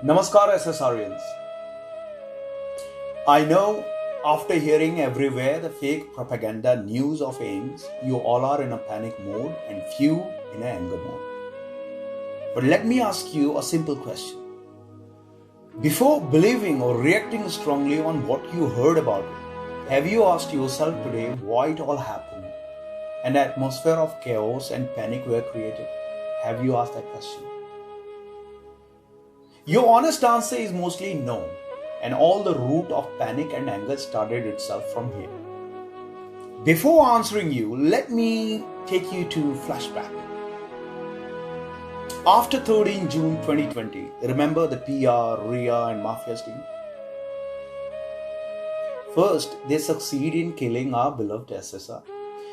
Namaskar SSRians. I know after hearing everywhere the fake propaganda news of AIMS, you all are in a panic mode and few in an anger mode. But let me ask you a simple question. Before believing or reacting strongly on what you heard about it, have you asked yourself today why it all happened? An atmosphere of chaos and panic were created. Have you asked that question? Your honest answer is mostly no, and all the root of panic and anger started itself from here. Before answering you, let me take you to flashback. After 13 June 2020, remember the PR, RIA and Mafia sting? First, they succeed in killing our beloved SSR.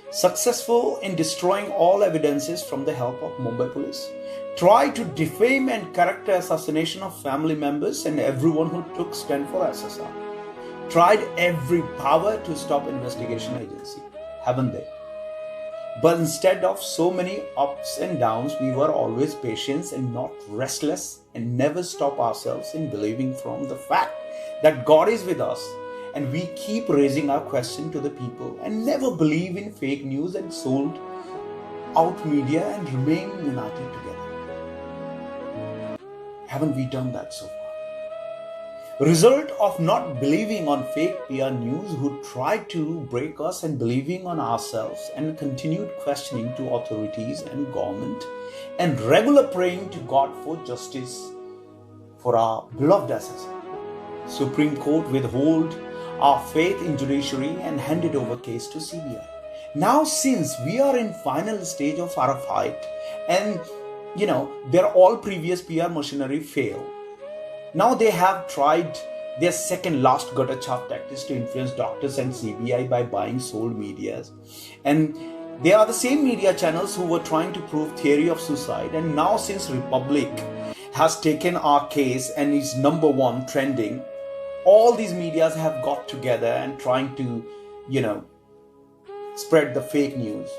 Successful in destroying all evidences from the help of Mumbai police. Try to defame and character assassination of family members and everyone who took stand for SSR. Tried every power to stop investigation agency, haven't they? But instead of so many ups and downs, we were always patient and not restless and never stop ourselves in believing from the fact that God is with us. And we keep raising our question to the people and never believe in fake news and sold out media and remain united together. Haven't we done that so far? Result of not believing on fake PR news who tried to break us and believing on ourselves and continued questioning to authorities and government and regular praying to God for justice for our beloved SSR. Supreme Court withhold our faith in judiciary and handed over case to CBI. Now since we are in final stage of our fight and their all previous PR machinery failed. Now they have tried their second last gutter chop tactics to influence doctors and CBI by buying sold medias. And they are the same media channels who were trying to prove theory of suicide. And now since Republic has taken our case and is number one trending, all these medias have got together and trying to, spread the fake news.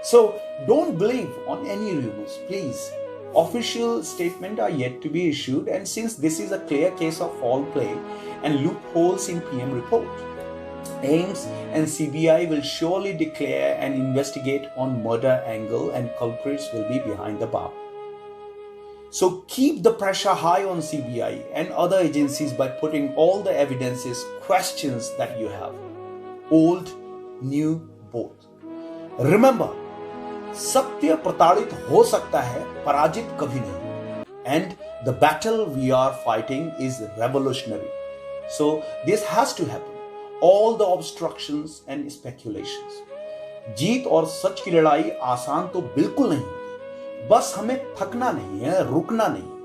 So don't believe on any rumors, please. Official statements are yet to be issued, and since this is a clear case of foul play and loopholes in PM report, AIMS and CBI will surely declare and investigate on murder angle and culprits will be behind the bar. So keep the pressure high on CBI and other agencies by putting all the evidences, questions that you have, old, new, both. Remember, सत्य प्रताड़ित हो सकता है, पराजित कभी नहीं. And the battle we are fighting is revolutionary. So this has to happen. All the obstructions and speculations. जीत और सच की लड़ाई आसान तो बिल्कुल नहीं. बस हमें थकना नहीं है, रुकना नहीं.